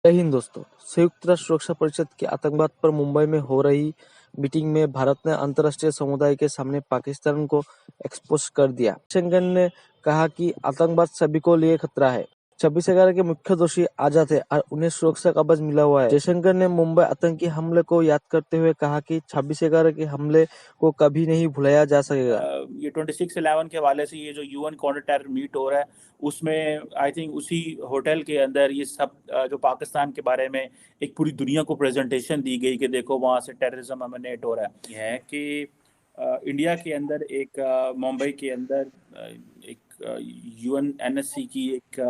जय हिंद दोस्तों। संयुक्त राष्ट्र सुरक्षा परिषद की आतंकवाद पर मुंबई में हो रही मीटिंग में भारत ने अंतर्राष्ट्रीय समुदाय के सामने पाकिस्तान को एक्सपोज कर दिया। जयशंकर ने कहा कि आतंकवाद सभी को लिए खतरा है। 26/11 के मुख्य दोषी आजाद है और उन्हें सुरक्षा कवच मिला हुआ है। जयशंकर ने मुंबई आतंकी हमले को याद करते हुए कहा कि 26/11 के हमले को कभी नहीं भुलाया जा सकेगा। ये 26/11 के हवाले से ये जो यूएन काउंटर टेरर मीट हो रहा है उसमें आई थिंक उसी होटल के अंदर ये सब जो पाकिस्तान के बारे में एक पूरी दुनिया को प्रेजेंटेशन दी गई कि देखो वहाँ से टेररिज्म एमिनेट हो रहा है कि इंडिया के अंदर एक मुंबई के अंदर एक यूएन एनएससी की एक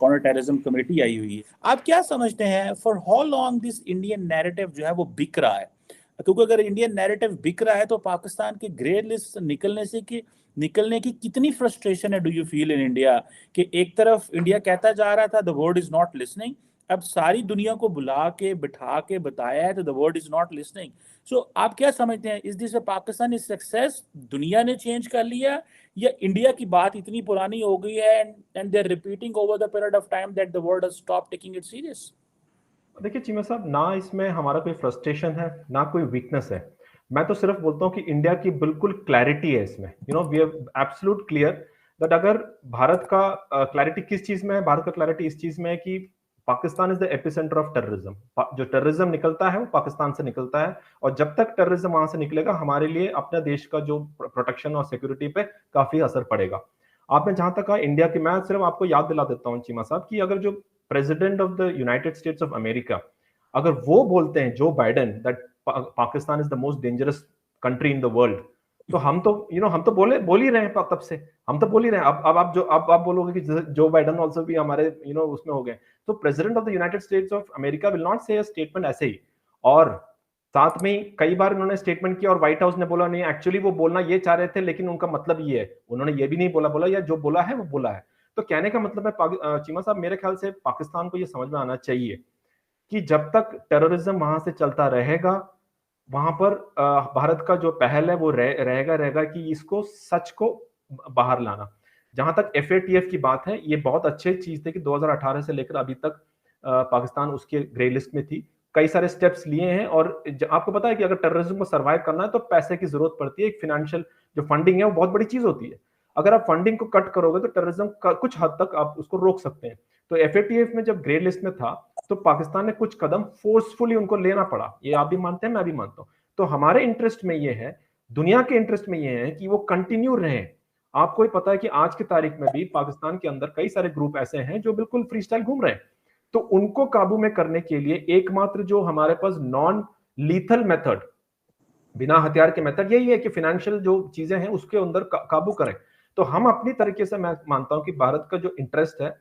काउंटर टेररिज्म कमेटी आई हुई है। आप क्या समझते हैं for how long this Indian narrative जो है वो बिक रहा है? क्योंकि अगर इंडियन नैरेटिव बिक रहा है तो पाकिस्तान के ग्रे लिस्ट निकलने की कितनी फ्रस्ट्रेशन है do you feel in India कि एक तरफ इंडिया कहता जा रहा था the world is not listening, अब सारी दुनिया को बुला के बिठा के बताया है तो the world is not listening. So आप क्या समझते हैं, इस दिस पाकिस्तान इज सक्सेस, दुनिया ने चेंज कर लिया या इंडिया की बात इतनी पुरानी हो गई है and they are repeating over the period of time that the world has stop taking it serious? देखिए चीमा साहब, ना इसमें हमारा कोई फ्रस्ट्रेशन है ना कोई वीकनेस है। मैं तो सिर्फ बोलता हूँ कि इंडिया की बिल्कुल क्लैरिटी है इसमें। We have absolute clear that अगर भारत का क्लैरिटी किस चीज में है, भारत का क्लैरिटी इस चीज में है कि Pakistan is the epicentre of terrorism. जो टेररिज्म निकलता है वो पाकिस्तान से निकलता है, और जब तक टेररिज्म वहां से निकलेगा हमारे लिए अपने देश का जो प्रोटेक्शन और सिक्योरिटी पे काफी असर पड़ेगा। आपने जहां तक कहा इंडिया की, मैं सिर्फ आपको याद दिला देता हूँ चीमा साहब कि अगर जो president of the United states of America अगर वो बोलते हैं, Joe Biden, that Pakistan is the most dangerous country in the world, तो हम तो हम तो बोल ही रहे हैं तब से, हम तो बोल ही रहे हैं। अब आप बोलोगे कि जो बाइडेन ऑल्सो भी हमारे उसमें हो गए, तो president of the United states of America will not से स्टेटमेंट ऐसे ही। और साथ में कई बार उन्होंने स्टेटमेंट किया और व्हाइट हाउस ने बोला नहीं, एक्चुअली वो बोलना ये चाह रहे थे लेकिन उनका मतलब ये है, उन्होंने ये भी नहीं बोला या जो बोला है वो बोला है। तो कहने का मतलब है चीमा साहब, मेरे ख्याल से पाकिस्तान को ये समझ में आना चाहिए कि जब तक टेररिज्म वहां से चलता रहेगा वहां पर भारत का जो पहल है वो रहेगा कि इसको सच को बाहर लाना। जहां तक FATF की बात है, ये बहुत अच्छी चीज थी कि 2018 से लेकर अभी तक पाकिस्तान उसके ग्रे लिस्ट में थी, कई सारे स्टेप्स लिए हैं। और आपको पता है कि अगर टेररिज्म को सर्वाइव करना है तो पैसे की जरूरत पड़ती है, एक फाइनेंशियल जो फंडिंग है वो बहुत बड़ी चीज होती है। अगर आप फंडिंग को कट करोगे तो टेररिज्म कुछ हद तक आप उसको रोक सकते हैं। तो FATF में जब ग्रे लिस्ट में था तो पाकिस्तान ने कुछ कदम फोर्सफुली उनको लेना पड़ा, ये आप भी मानते हैं, मैं भी मानता हूं। तो हमारे इंटरेस्ट में ये है, दुनिया के इंटरेस्ट में ये है कि वो कंटिन्यू रहे। आपको ही पता है कि आज की तारीख में भी पाकिस्तान के अंदर कई सारे ग्रुप ऐसे हैं जो बिल्कुल फ्री स्टाइल घूम रहे हैं। तो उनको काबू में करने के लिए एकमात्र जो हमारे पास नॉन लीथल मेथड, बिना हथियार के मेथड, यही है कि फाइनेंशियल जो चीजें हैं उसके अंदर काबू करें। तो हम अपनी तरीके से, मैं मानता हूं कि भारत का जो इंटरेस्ट है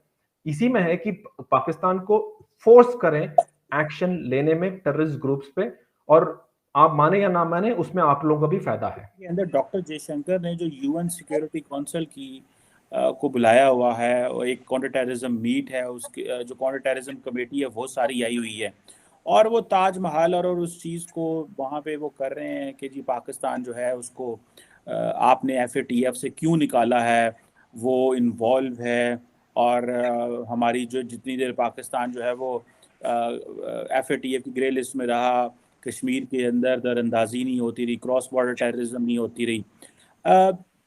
इसी में है कि पाकिस्तान को फोर्स करें एक्शन लेने में टेररिस्ट ग्रुप्स पे, और आप माने या ना माने उसमें आप लोगों का भी फायदा है। के अंदर डॉक्टर जयशंकर ने जो यूएन सिक्योरिटी काउंसिल की को बुलाया हुआ है और एक काउंटर टेररिज्म मीट है, उसकी जो काउंटर टेररिज्म कमेटी है वो सारी आई हुई है और वो ताजमहल और उस चीज़ को वहाँ पे वो कर रहे हैं कि जी पाकिस्तान जो है उसको आपने FATF से क्यों निकाला है, वो इन्वॉल्व है और हमारी जो जितनी देर पाकिस्तान जो है वो FATF की ग्रे लिस्ट में रहा, कश्मीर के अंदर दरअंदाजी नहीं होती रही, क्रॉस बॉर्डर टेररिज्म नहीं होती रही।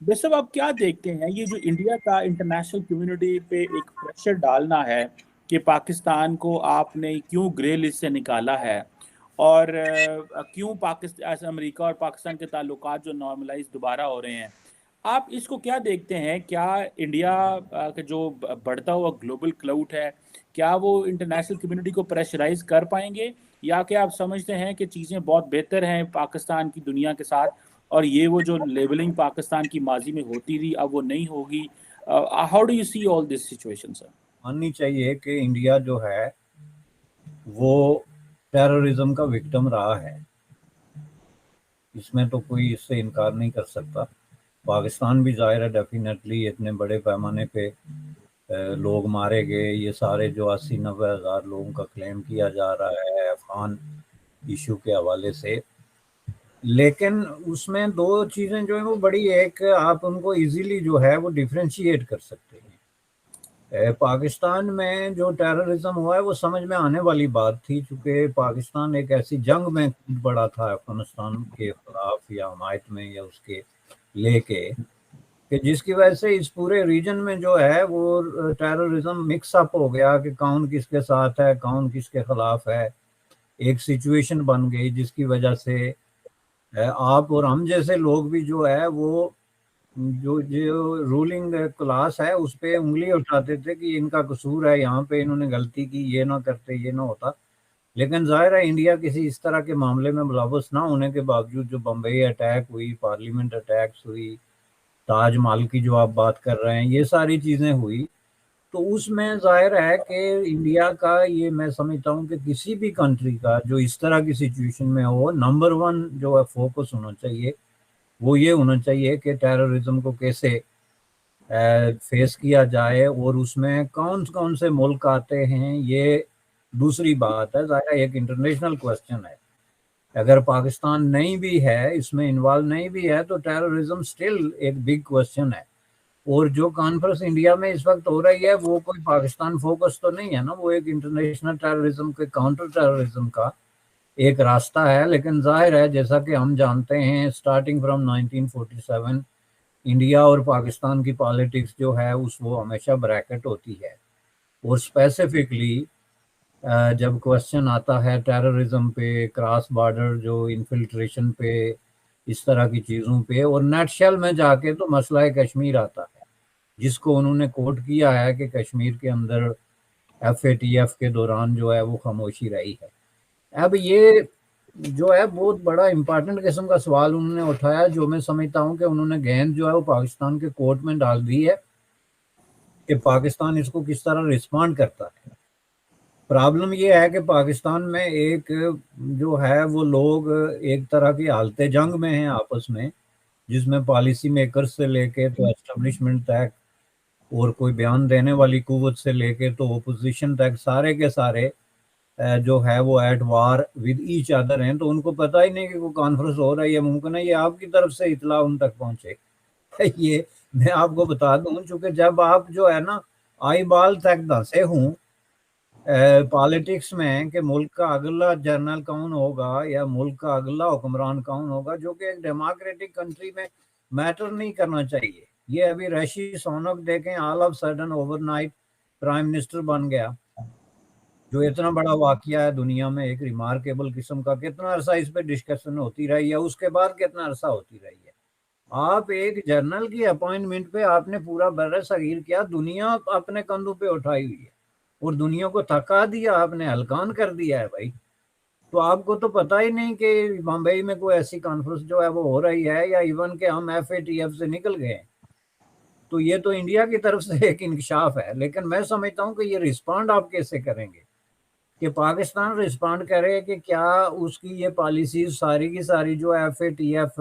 बेशक आप क्या देखते हैं ये जो इंडिया का इंटरनेशनल कम्युनिटी पे एक प्रेशर डालना है कि पाकिस्तान को आपने क्यों ग्रे लिस्ट से निकाला है और क्यों पाकिस्तान, अमेरिका और पाकिस्तान के ताल्लुकात जो नॉर्मलाइज दोबारा हो रहे हैं, आप इसको क्या देखते हैं? क्या इंडिया का जो बढ़ता हुआ ग्लोबल क्लाउड है क्या वो इंटरनेशनल कम्युनिटी को प्रेशराइज कर पाएंगे, या क्या आप समझते हैं कि चीज़ें बहुत बेहतर हैं पाकिस्तान की दुनिया के साथ और ये वो जो लेबलिंग पाकिस्तान की माजी में होती रही अब वो नहीं होगी? How do you see all this situation sir? माननी चाहिए कि इंडिया जो है वो टेररिज्म का विक्टिम रहा है, इसमें तो कोई इससे इनकार नहीं कर सकता। पाकिस्तान भी जाहिर है डेफिनेटली इतने बड़े पैमाने पे लोग मारे गए, ये सारे जो 80-90 हज़ार लोगों का क्लेम किया जा रहा है अफगान इशू के हवाले से, लेकिन उसमें दो चीज़ें जो है वो बड़ी, एक आप उनको इजीली जो है वो डिफ्रेंशिएट कर सकते हैं। پاکستان میں جو ٹیررزم ہوا ہے وہ سمجھ میں آنے والی بات تھی، چونکہ پاکستان ایک ایسی جنگ میں کود پڑا تھا افغانستان کے خلاف یا حمایت میں یا اس کے لے کے، کہ جس کی وجہ سے اس پورے ریجن میں جو ہے وہ ٹیررزم مکس اپ ہو گیا کہ کون کس کے ساتھ ہے کون کس کے خلاف ہے، ایک سچویشن بن گئی جس کی وجہ سے آپ اور ہم جیسے لوگ بھی جو ہے وہ جو رولنگ کلاس ہے اس پہ انگلی اٹھاتے تھے کہ ان کا قصور ہے، یہاں پہ انہوں نے غلطی کی، یہ نہ کرتے یہ نہ ہوتا. لیکن ظاہر ہے انڈیا کسی اس طرح کے معاملے میں ملوث نہ ہونے کے باوجود جو بمبئی اٹیک ہوئی، پارلیمنٹ اٹیکس ہوئی، تاج محل کی جو آپ بات کر رہے ہیں، یہ ساری چیزیں ہوئی، تو اس میں ظاہر ہے کہ انڈیا کا یہ میں سمجھتا ہوں کہ کسی بھی کنٹری کا جو اس طرح کی سچویشن میں ہو، نمبر 1 جو ہے فوکس ہونا چاہیے وہ یہ ہونا چاہیے کہ ٹیررزم کو کیسے فیس کیا جائے، اور اس میں کون کون سے ملک آتے ہیں یہ دوسری بات ہے. ظاہر ایک انٹرنیشنل کوسچن ہے، اگر پاکستان نہیں بھی ہے اس میں انوالو نہیں بھی ہے تو ٹیررزم سٹل ایک بگ کوسچن ہے. اور جو کانفرنس انڈیا میں اس وقت ہو رہی ہے وہ کوئی پاکستان فوکس تو نہیں ہے نا، وہ ایک انٹرنیشنل ٹیررزم کے کاؤنٹر ٹیررزم کا ایک راستہ ہے. لیکن ظاہر ہے جیسا کہ ہم جانتے ہیں اسٹارٹنگ فرام 1947 انڈیا اور پاکستان کی پالیٹکس جو ہے اس وہ ہمیشہ بریکٹ ہوتی ہے، اور اسپیسیفکلی جب کوسچن آتا ہے ٹیررزم پہ، کراس بارڈر جو انفلٹریشن پہ، اس طرح کی چیزوں پہ، اور نیٹ شیل میں جا کے تو مسئلہ کشمیر آتا ہے جس کو انہوں نے کوٹ کیا ہے کہ کشمیر کے اندر FATF کے دوران جو ہے وہ خاموشی رہی ہے. اب یہ جو ہے بہت بڑا امپارٹنٹ قسم کا سوال انہوں نے اٹھایا، جو میں سمجھتا ہوں کہ انہوں نے گیند جو ہے وہ پاکستان کے کورٹ میں ڈال دی ہے کہ پاکستان اس کو کس طرح رسپونڈ کرتا ہے. پرابلم یہ ہے کہ پاکستان میں ایک جو ہے وہ لوگ ایک طرح کی حالت جنگ میں ہیں آپس میں، جس میں پالیسی میکر سے لے کے تو اسٹیبلشمنٹ تک اور کوئی بیان دینے والی قوت سے لے کے تو اپوزیشن تک سارے کے سارے جو ہے وہ at war with each other ہیں. تو ان کو پتہ ہی نہیں کہ کوئی کانفرنس ہو رہا ہے، یہ ممکن ہے یہ آپ کی طرف سے اطلاع ان تک پہنچے. یہ میں آپ کو بتا دوں، چونکہ جب آپ جو ہے نا آئی بال تک دھنسے ہوں پالیٹکس میں کہ ملک کا اگلا جنرل کون ہوگا یا ملک کا اگلا حکمران کون ہوگا، جو کہ ایک ڈیموکریٹک کنٹری میں میٹر نہیں کرنا چاہیے. یہ ابھی رشی سونک دیکھیں all of sudden overnight prime minister بن گیا، جو اتنا بڑا واقعہ ہے دنیا میں، ایک ریمارکیبل قسم کا. کتنا عرصہ اس پہ ڈسکشن ہوتی رہی ہے، اس کے بعد کتنا عرصہ ہوتی رہی ہے. آپ ایک جنرل کی اپوائنٹمنٹ پہ آپ نے پورا بر صغیر کیا، دنیا اپنے کندھوں پہ اٹھائی ہوئی ہے اور دنیا کو تھکا دیا، آپ نے ہلکان کر دیا ہے بھائی. تو آپ کو تو پتہ ہی نہیں کہ بمبئی میں کوئی ایسی کانفرنس جو ہے وہ ہو رہی ہے، یا ایون کہ ہم FATF سے نکل گئے ہیں. تو یہ تو انڈیا کی طرف سے ایک انکشاف ہے. لیکن میں سمجھتا ہوں کہ یہ رسپونڈ آپ کیسے کریں گے، کہ پاکستان رسپونڈ کرے کہ کیا اس کی یہ پالیسیز ساری کی ساری جو FATF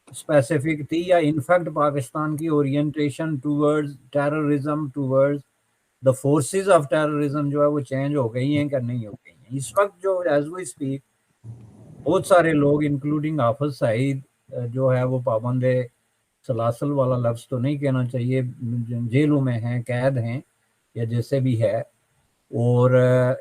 اسپیسیفک تھی، یا انفیکٹ پاکستان کی orientation towards terrorism, towards the forces of terrorism جو ہے وہ چینج ہو گئی ہیں کہ نہیں ہو گئی ہیں. اس وقت جو ایز وی اسپیک بہت سارے لوگ انکلوڈنگ حافظ سعید جو ہے وہ پابند سلاسل والا لفظ تو نہیں کہنا چاہیے، جیلوں میں ہیں، قید ہیں یا جیسے بھی ہے. اور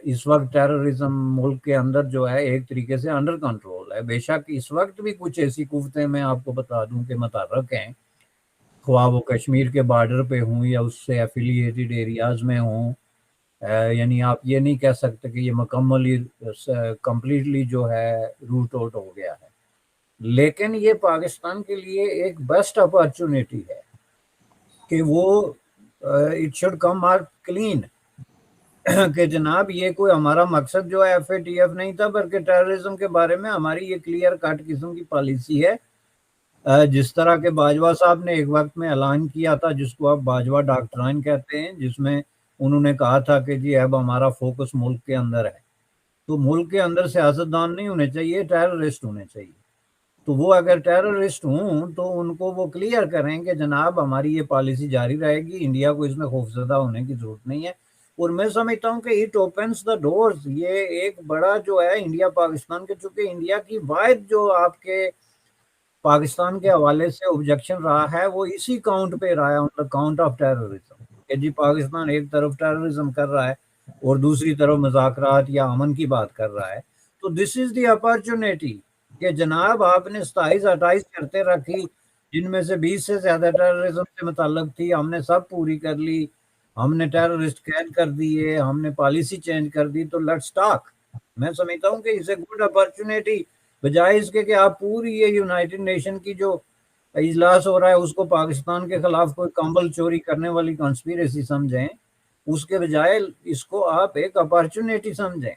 اس وقت ٹیررزم ملک کے اندر جو ہے ایک طریقے سے انڈر کنٹرول ہے. بے شک اس وقت بھی کچھ ایسی قوتیں میں آپ کو بتا دوں کہ متحرک ہیں، خواہ وہ کشمیر کے بارڈر پہ ہوں یا اس سے ایفیلیٹڈ ایریاز میں ہوں. یعنی آپ یہ نہیں کہہ سکتے کہ یہ مکملی کمپلیٹلی جو ہے روٹ آؤٹ ہو گیا ہے. لیکن یہ پاکستان کے لیے ایک بیسٹ اپارچونیٹی ہے کہ وہ it should come out clean, کہ جناب یہ کوئی ہمارا مقصد جو ہے FATF نہیں تھا، بلکہ ٹیررزم کے بارے میں ہماری یہ کلیئر کٹ قسم کی پالیسی ہے. جس طرح کے باجوہ صاحب نے ایک وقت میں اعلان کیا تھا، جس کو آپ باجوہ ڈاکٹرائن کہتے ہیں، جس میں انہوں نے کہا تھا کہ جی اب ہمارا فوکس ملک کے اندر ہے. تو ملک کے اندر سیاستدان نہیں ہونے چاہیے، ٹیررسٹ ہونے چاہیے. تو وہ اگر ٹیررسٹ ہوں تو ان کو وہ کلیئر کریں کہ جناب ہماری یہ پالیسی جاری رہے گی، انڈیا کو اس میں خوفزدہ ہونے کی ضرورت نہیں ہے. اور میں سمجھتا ہوں کہ اٹ اوپنس دا ڈورز. یہ ایک بڑا جو ہے انڈیا پاکستان کے، چونکہ انڈیا کی واحد جو آپ کے پاکستان کے حوالے سے آبجیکشن رہا ہے وہ اسی کاؤنٹ پہ رہا ہے، آن دا کاؤنٹ آف ٹیررزم. کہ جی پاکستان ایک طرف ٹیررزم کر رہا ہے اور دوسری طرف مذاکرات یا امن کی بات کر رہا ہے. تو دس از دی اپرچونیٹی کہ جناب آپ نے 27-28 شرطیں رکھی جن میں سے 20 سے زیادہ ٹیررزم سے متعلق تھی، ہم نے سب پوری کر لی، ہم نے ٹیررسٹ قید کر دیے، ہم نے پالیسی چینج کر دی. تو لیٹس ٹاک. میں سمجھتا ہوں کہ اس اے گڈ اپرچونیٹی، بجائے اس کے کہ آپ پوری یہ یونائٹڈ نیشن کی جو اجلاس ہو رہا ہے اس کو پاکستان کے خلاف کوئی کمبل چوری کرنے والی کانسپیریسی سمجھیں، اس کے بجائے اس کو آپ ایک اپرچونیٹی سمجھیں.